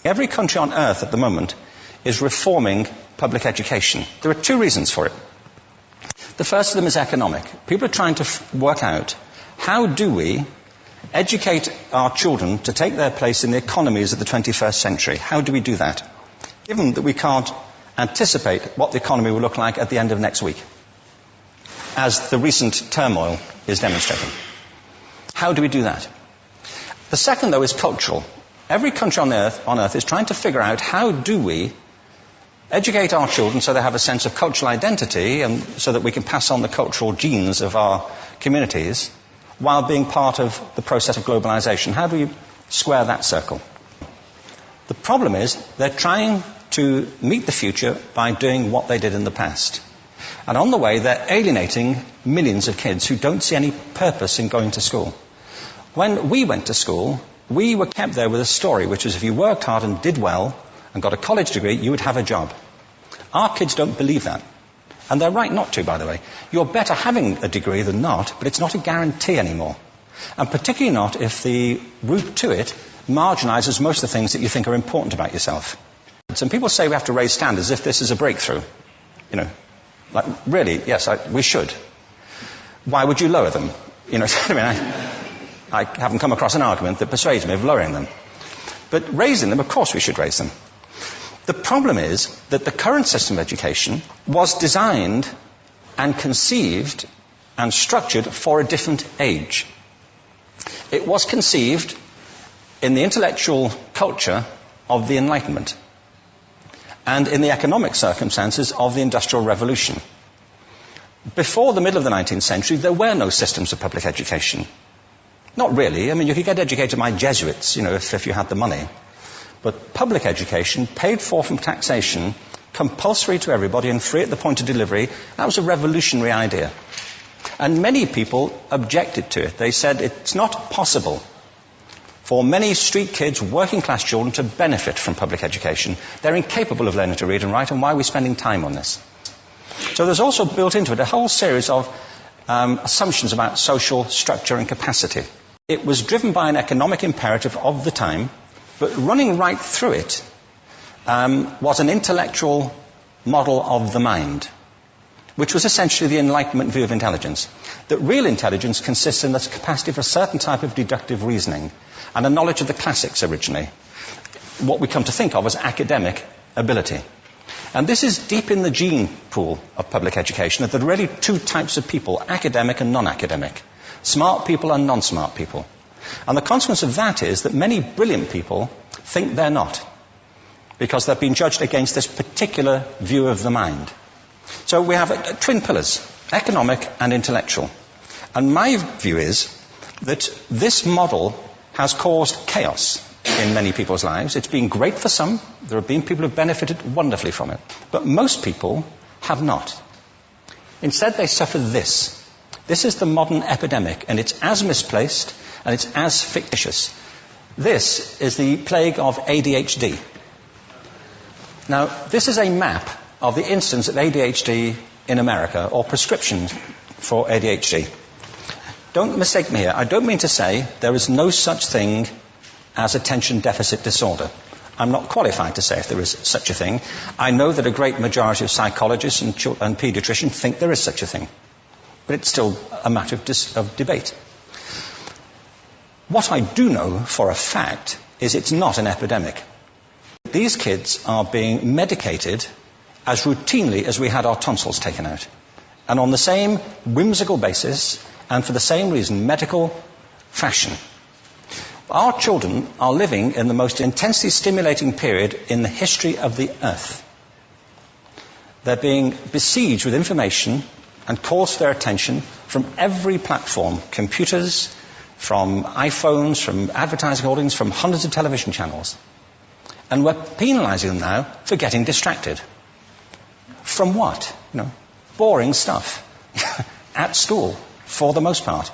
Every country on earth at the moment is reforming public education. There are two reasons for it. The first of them is economic. People are trying to work out, how do we educate our children to take their place in the economies of the 21st century? How do we do that, given that we can't anticipate what the economy will look like at the end of next week, as the recent turmoil is demonstrating? How do we do that? The second, though, is cultural. Every country on earth is trying to figure out, how do we educate our children so they have a sense of cultural identity and so that we can pass on the cultural genes of our communities while being part of the process of globalization. How do we square that circle? The problem is they're trying to meet the future by doing what they did in the past. And on the way, they're alienating millions of kids who don't see any purpose in going to school. When we went to school, we were kept there with a story, which was if you worked hard and did well and got a college degree, you would have a job. Our kids don't believe that. And they're right not to, by the way. You're better having a degree than not, but it's not a guarantee anymore. And particularly not if the route to it marginalizes most of the things that you think are important about yourself. Some people say we have to raise standards as if this is a breakthrough. You know, like, really, yes, we should. Why would you lower them? You know, I mean, I haven't come across an argument that persuades me of lowering them. But raising them, of course we should raise them. The problem is that the current system of education was designed and conceived and structured for a different age. It was conceived in the intellectual culture of the Enlightenment and in the economic circumstances of the Industrial Revolution. Before the middle of the 19th century, there were no systems of public education. Not really. I mean, you could get educated by Jesuits, you know, if you had the money. But public education, paid for from taxation, compulsory to everybody and free at the point of delivery, that was a revolutionary idea. And many people objected to it. They said it's not possible for many street kids, working class children, to benefit from public education. They're incapable of learning to read and write, and why are we spending time on this? So there's also built into it a whole series of assumptions about social structure and capacity. It was driven by an economic imperative of the time, but running right through it was an intellectual model of the mind, which was essentially the Enlightenment view of intelligence. That real intelligence consists in the capacity for a certain type of deductive reasoning and a knowledge of the classics originally, what we come to think of as academic ability. And this is deep in the gene pool of public education, that there are really two types of people, academic and non-academic, smart people and non-smart people. And the consequence of that is that many brilliant people think they're not, because they've been judged against this particular view of the mind. So we have twin pillars, economic and intellectual. And my view is that this model has caused chaos in many people's lives. It's been great for some. There have been people who have benefited wonderfully from it. But most people have not. Instead, they suffer this. This is the modern epidemic, and it's as misplaced and it's as fictitious. This is the plague of ADHD. Now, this is a map of the incidence of ADHD in America, or prescriptions for ADHD. Don't mistake me here. I don't mean to say there is no such thing as attention deficit disorder. I'm not qualified to say if there is such a thing. I know that a great majority of psychologists and paediatricians think there is such a thing. But it's still a matter of debate. What I do know for a fact is it's not an epidemic. These kids are being medicated as routinely as we had our tonsils taken out. And on the same whimsical basis, and for the same reason, medical fashion. Our children are living in the most intensely stimulating period in the history of the earth. They're being besieged with information and calls for their attention from every platform, computers, from iPhones, from advertising holdings, from hundreds of television channels. And we're penalizing them now for getting distracted. From what? Boring stuff. At school, for the most part.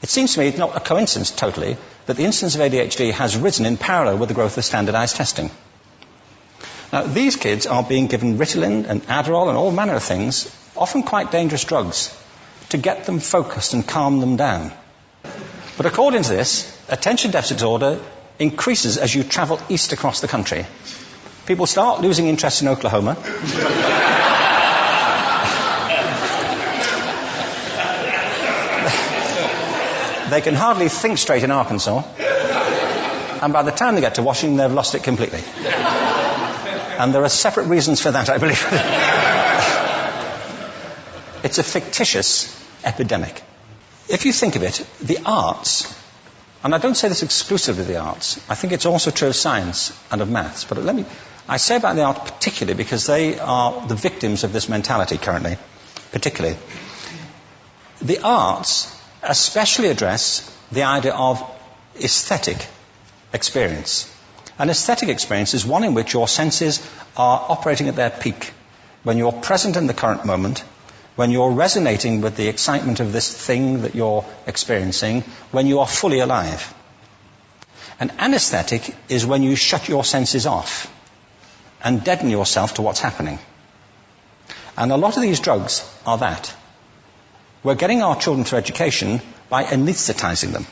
It seems to me it's not a coincidence totally that the incidence of ADHD has risen in parallel with the growth of standardized testing. Now, these kids are being given Ritalin and Adderall and all manner of things, often quite dangerous drugs, to get them focused and calm them down. But according to this, attention deficit disorder increases as you travel east across the country. People start losing interest in Oklahoma. They can hardly think straight in Arkansas. And by the time they get to Washington, they've lost it completely. And there are separate reasons for that, I believe. It's a fictitious epidemic. If you think of it, the arts, and I don't say this exclusively of the arts, I think it's also true of science and of maths, but I say about the arts particularly because they are the victims of this mentality currently, particularly. The arts especially address the idea of aesthetic experience. An aesthetic experience is one in which your senses are operating at their peak, when you're present in the current moment, when you're resonating with the excitement of this thing that you're experiencing, when you are fully alive. An anesthetic is when you shut your senses off and deaden yourself to what's happening. And a lot of these drugs are that. We're getting our children through education by anesthetizing them.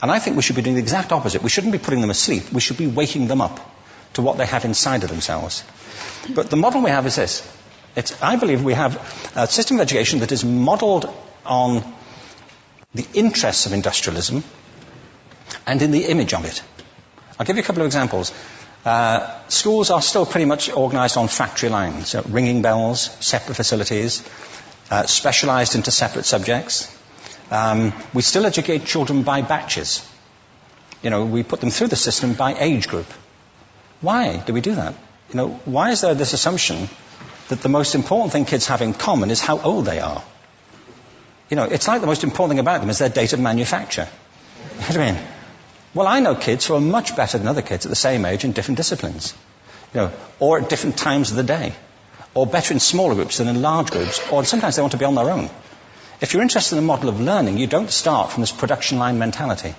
And I think we should be doing the exact opposite. We shouldn't be putting them asleep. We should be waking them up to what they have inside of themselves. But the model we have is this. I believe we have a system of education that is modeled on the interests of industrialism and in the image of it. I'll give you a couple of examples. Schools are still pretty much organized on factory lines, ringing bells, separate facilities, specialized into separate subjects. We still educate children by batches. We put them through the system by age group. Why do we do that? Why is there this assumption that the most important thing kids have in common is how old they are? It's like the most important thing about them is their date of manufacture. You know what I mean? Well, I know kids who are much better than other kids at the same age in different disciplines, or at different times of the day, or better in smaller groups than in large groups, or sometimes they want to be on their own. If you're interested in the model of learning, you don't start from this production line mentality.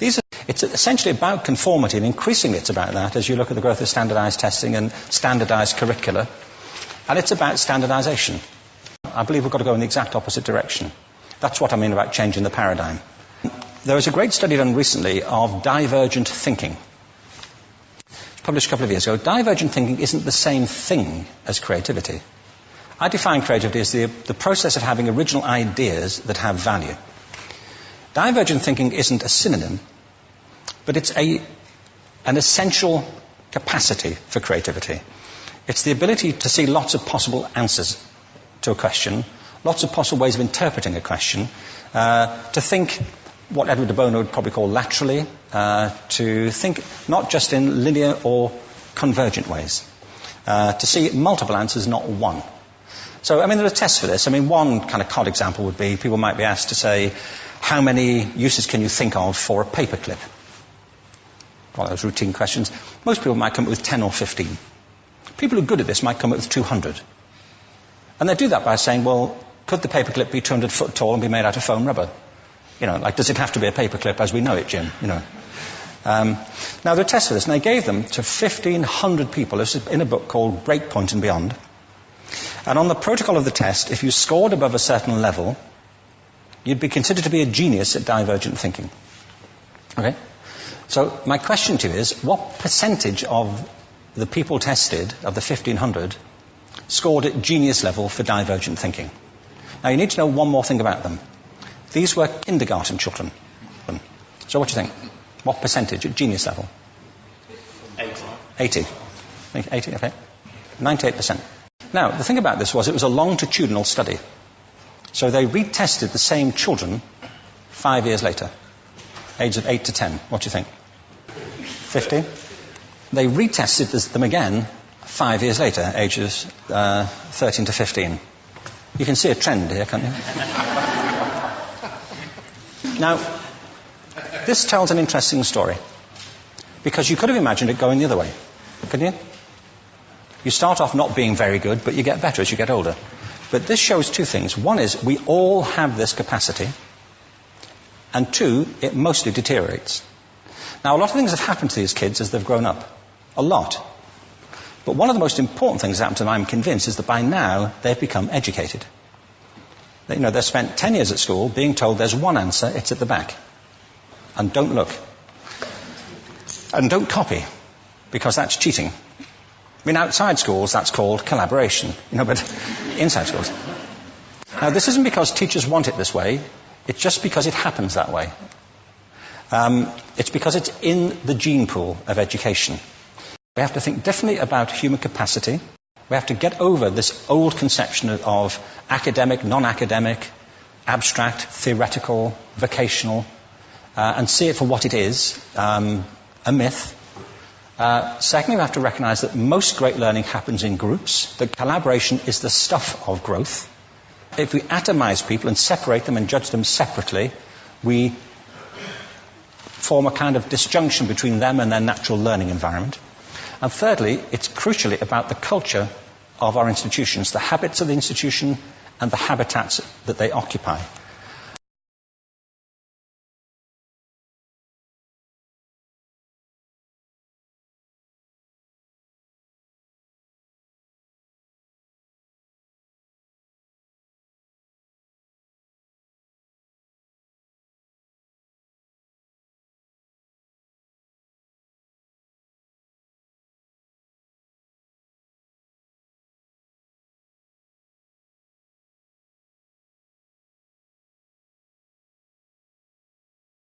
It's essentially about conformity, and increasingly it's about that as you look at the growth of standardized testing and standardized curricula. And it's about standardization. I believe we've got to go in the exact opposite direction. That's what I mean about changing the paradigm. There was a great study done recently of divergent thinking. It was published a couple of years ago. Divergent thinking isn't the same thing as creativity. I define creativity as the process of having original ideas that have value. Divergent thinking isn't a synonym, but it's an essential capacity for creativity. It's the ability to see lots of possible answers to a question, lots of possible ways of interpreting a question, to think what Edward de Bono would probably call laterally, to think not just in linear or convergent ways, to see multiple answers, not one. So, there are tests for this. One kind of cod example would be, people might be asked to say, how many uses can you think of for a paperclip? One of those routine questions. Most people might come up with 10 or 15. People who are good at this might come up with 200. And they do that by saying, well, could the paperclip be 200 foot tall and be made out of foam rubber? Does it have to be a paperclip as we know it, Jim? Now, there are tests for this, and they gave them to 1,500 people. This is in a book called Breakpoint and Beyond. And on the protocol of the test, if you scored above a certain level, you'd be considered to be a genius at divergent thinking. Okay? So my question to you is, what percentage of the people tested, of the 1,500, scored at genius level for divergent thinking? Now, you need to know one more thing about them. These were kindergarten children. So what do you think? What percentage at genius level? 80. 80, okay. 98%. Now, the thing about this was it was a longitudinal study. So they retested the same children 5 years later, ages of 8 to 10. What do you think? 50? They retested them again 5 years later, ages 13 to 15. You can see a trend here, can't you? Now, this tells an interesting story, because you could have imagined it going the other way, couldn't you? You start off not being very good, but you get better as you get older. But this shows two things. One is we all have this capacity, and two, it mostly deteriorates. Now, a lot of things have happened to these kids as they've grown up. A lot. But one of the most important things that happened to them, I'm convinced, is that by now they've become educated. They've spent 10 years at school being told there's one answer, it's at the back. And don't look. And don't copy, because that's cheating. I mean, outside schools, that's called collaboration, but inside schools. Now, this isn't because teachers want it this way, it's just because it happens that way. It's because it's in the gene pool of education. We have to think differently about human capacity. We have to get over this old conception of academic, non-academic, abstract, theoretical, vocational, and see it for what it is, a myth. Secondly, we have to recognize that most great learning happens in groups, that collaboration is the stuff of growth. If we atomize people and separate them and judge them separately, we form a kind of disjunction between them and their natural learning environment. And thirdly, it's crucially about the culture of our institutions, the habits of the institution and the habitats that they occupy.